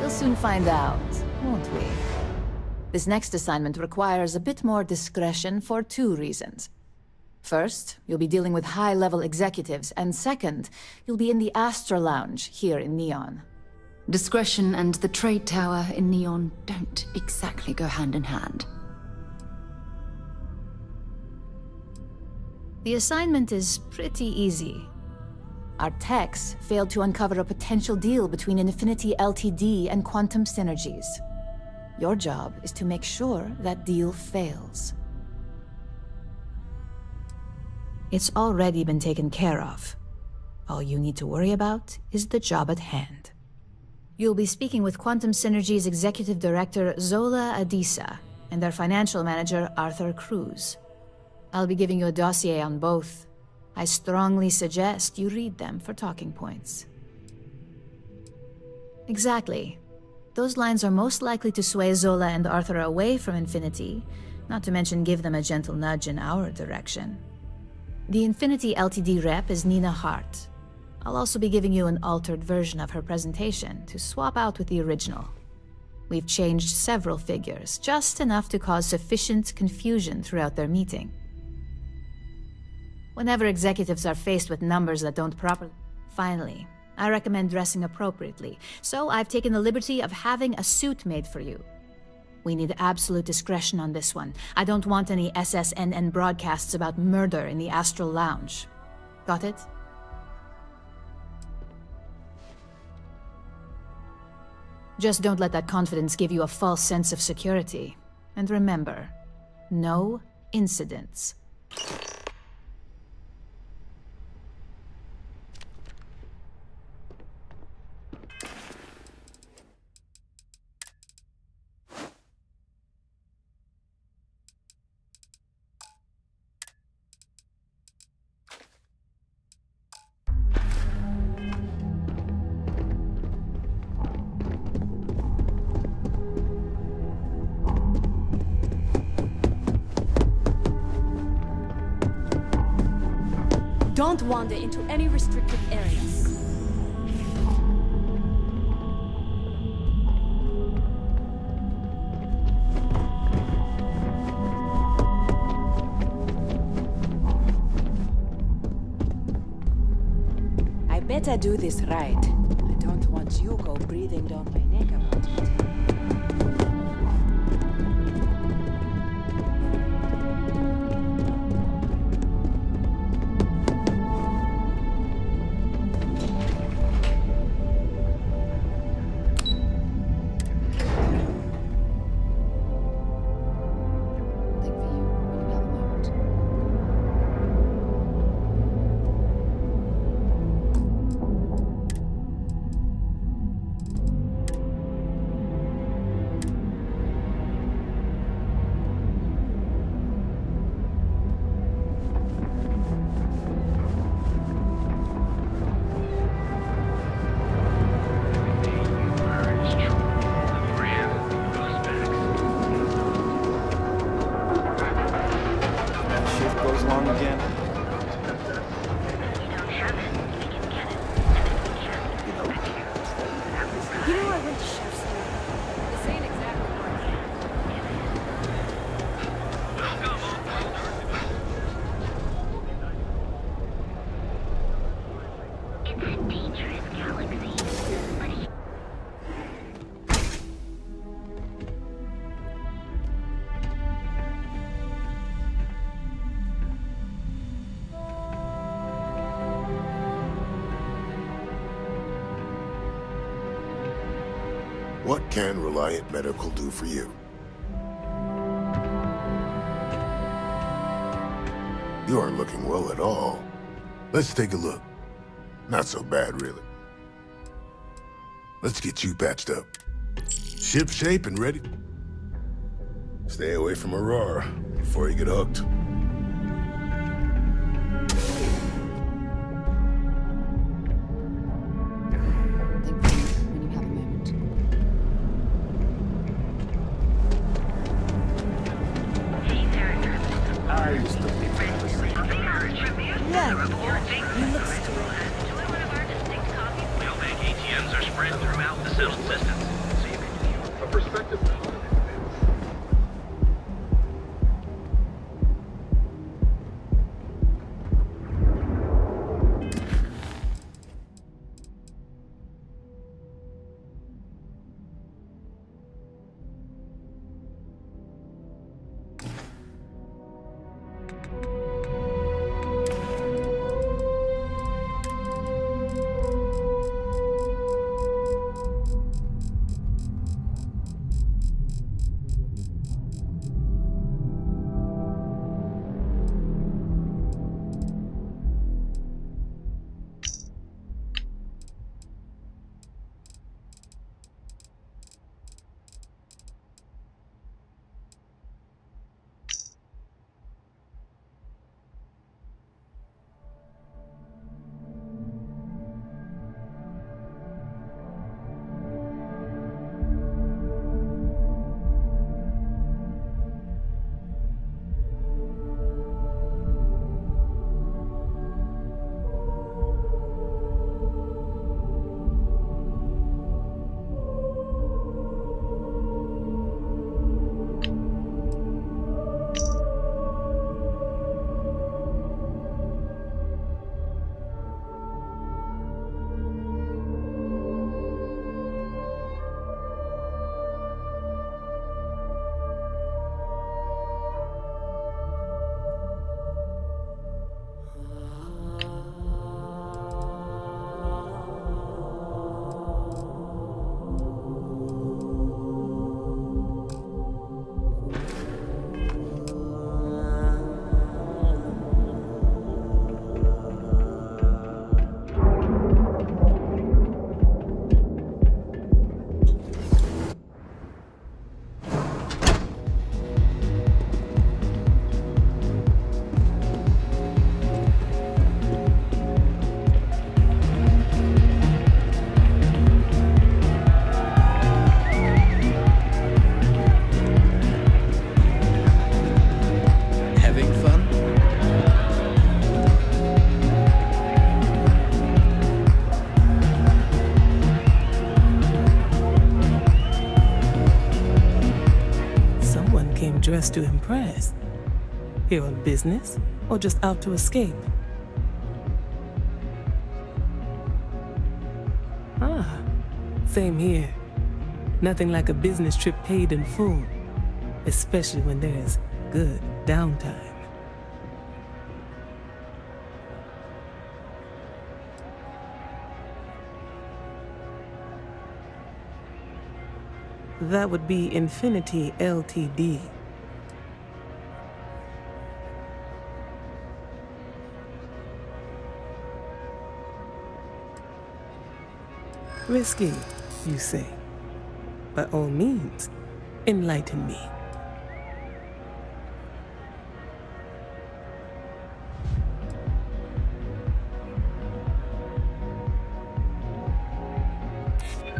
We'll soon find out, won't we? This next assignment requires a bit more discretion for two reasons. First, you'll be dealing with high-level executives, and second, you'll be in the Astra Lounge here in Neon. Discretion and the trade tower in Neon don't exactly go hand in hand. The assignment is pretty easy. Our techs failed to uncover a potential deal between Infinity Ltd. And Quantum Synergies. Your job is to make sure that deal fails. It's already been taken care of. All you need to worry about is the job at hand. You'll be speaking with Quantum Synergy's Executive Director, Zola Adisa, and their Financial Manager, Arthur Cruz. I'll be giving you a dossier on both. I strongly suggest you read them for talking points. Exactly. Those lines are most likely to sway Zola and Arthur away from Infinity, not to mention give them a gentle nudge in our direction. The Infinity Ltd. Rep is Nina Hart. I'll also be giving you an altered version of her presentation to swap out with the original. We've changed several figures, just enough to cause sufficient confusion throughout their meeting. Whenever executives are faced with numbers that don't properly... Finally, I recommend dressing appropriately, so I've taken the liberty of having a suit made for you. We need absolute discretion on this one. I don't want any SSNN broadcasts about murder in the Astral Lounge. Got it? Just don't let that confidence give you a false sense of security. And remember, no incidents. Don't wander into any restricted areas. I better do this right. I don't want Yuko breathing down my neck about it. What can Reliant Medical do for you? You aren't looking well at all. Let's take a look. Not so bad, really. Let's get you patched up. Ship shape and ready. Stay away from Aurora before you get hooked. Settled systems, so perspective positive events. Dressed to impress. Here on business, or just out to escape? Ah, same here. Nothing like a business trip paid in full, especially when there's good downtime. That would be Infinity Ltd. Risky, you say? By all means, enlighten me.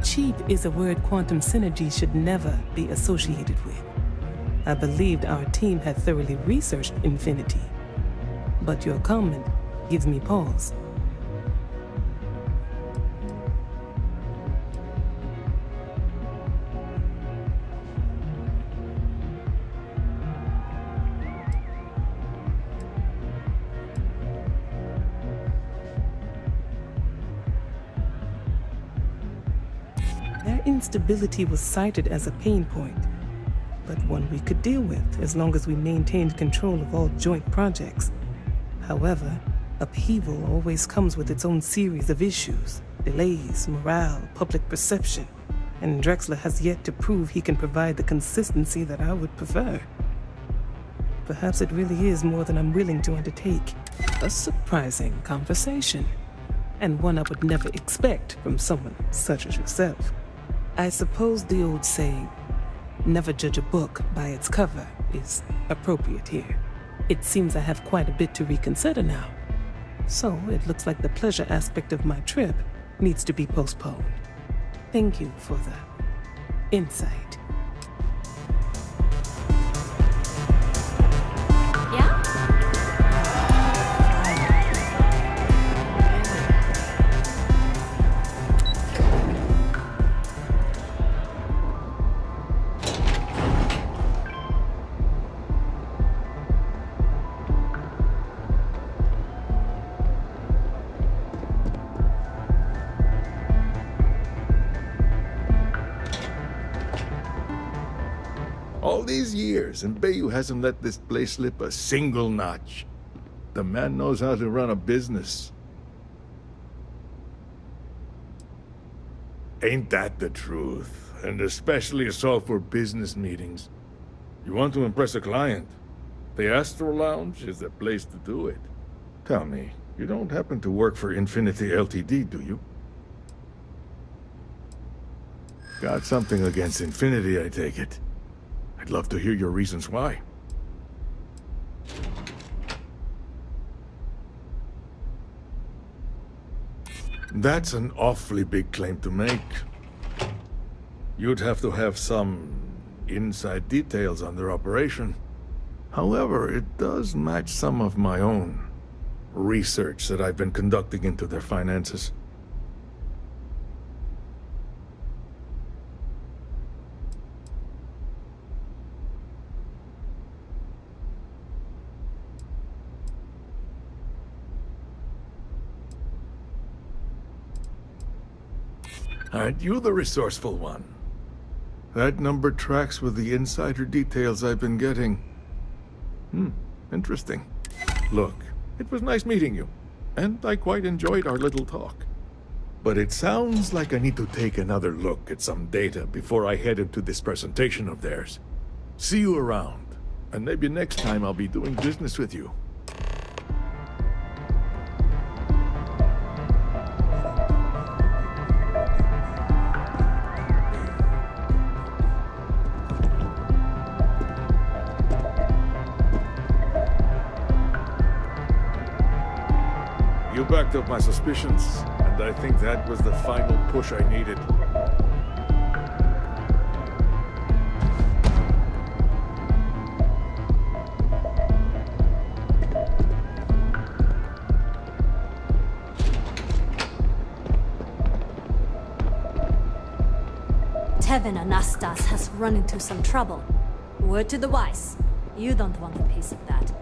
Cheap is a word quantum synergy should never be associated with. I believed our team had thoroughly researched Infinity, but your comment gives me pause. Instability was cited as a pain point, but one we could deal with as long as we maintained control of all joint projects. However, upheaval always comes with its own series of issues, delays, morale, public perception, and Drexler has yet to prove he can provide the consistency that I would prefer. Perhaps it really is more than I'm willing to undertake. A surprising conversation, and one I would never expect from someone such as yourself. I suppose the old saying, never judge a book by its cover, is appropriate here. It seems I have quite a bit to reconsider now. So it looks like the pleasure aspect of my trip needs to be postponed. Thank you for the insight. All these years, and Bayou hasn't let this place slip a single notch. The man knows how to run a business. Ain't that the truth? And especially so for business meetings. You want to impress a client? The Astro Lounge is the place to do it. Tell me, you don't happen to work for Infinity Ltd, do you? Got something against Infinity, I take it. I'd love to hear your reasons why. That's an awfully big claim to make. You'd have to have some inside details on their operation. However, it does match some of my own research that I've been conducting into their finances. Aren't you the resourceful one? That number tracks with the insider details I've been getting. Interesting. Look, it was nice meeting you, and I quite enjoyed our little talk. But it sounds like I need to take another look at some data before I head into this presentation of theirs. See you around, and maybe next time I'll be doing business with you. You backed up my suspicions, and I think that was the final push I needed. Tevin Anastas has run into some trouble. Word to the wise. You don't want a piece of that.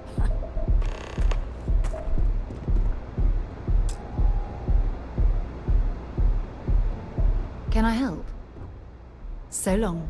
Can I help? So long.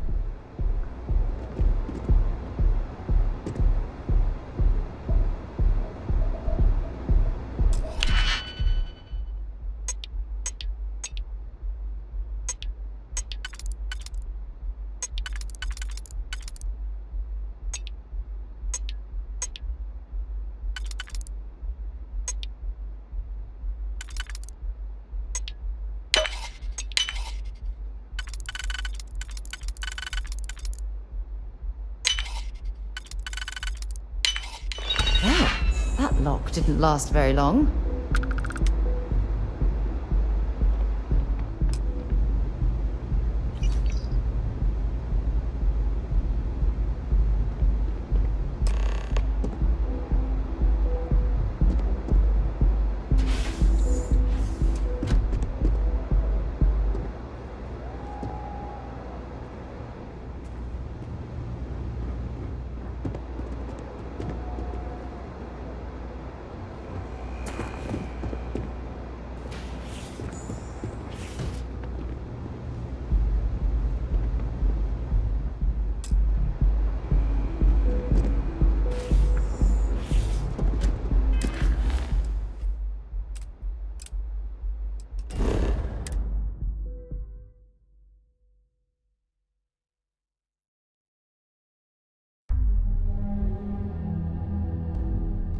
That lock didn't last very long.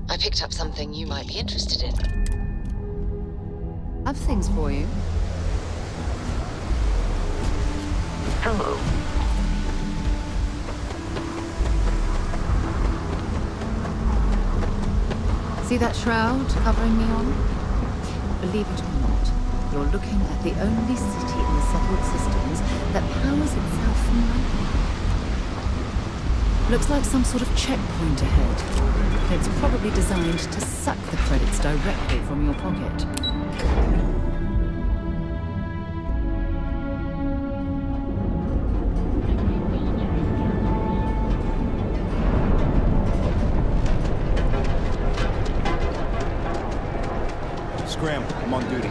I picked up something you might be interested in. I've things for you. Hello. See that shroud covering Neon? Believe it or not, you're looking at the only city in the settled systems that powers itself from lightning. Looks like some sort of checkpoint ahead. It's probably designed to suck the credits directly from your pocket. Scramble, I'm on duty.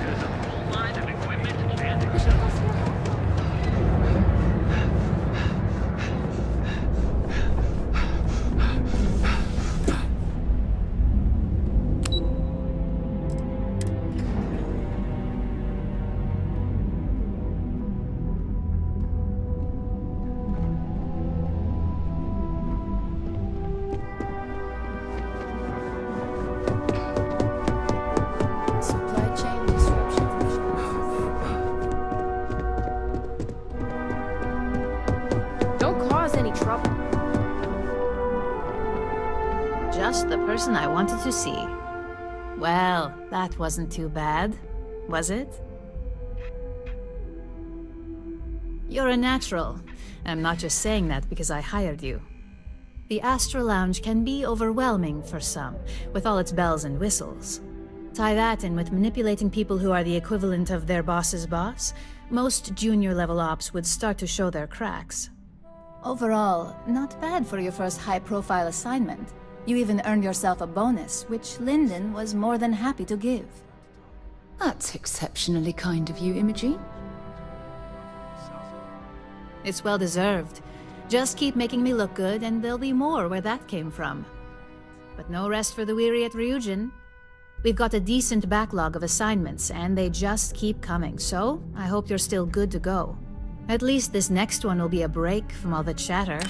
trouble. Just the person I wanted to see. Well, that wasn't too bad, was it? You're a natural. I'm not just saying that because I hired you. The Astral Lounge can be overwhelming for some, with all its bells and whistles. Tie that in with manipulating people who are the equivalent of their boss's boss, most junior-level ops would start to show their cracks. Overall, not bad for your first high-profile assignment. You even earned yourself a bonus, which Lyndon was more than happy to give. That's exceptionally kind of you, Imogen. It's well-deserved. Just keep making me look good, and there'll be more where that came from. But no rest for the weary at Ryujin. We've got a decent backlog of assignments, and they just keep coming, so I hope you're still good to go. At least this next one will be a break from all the chatter.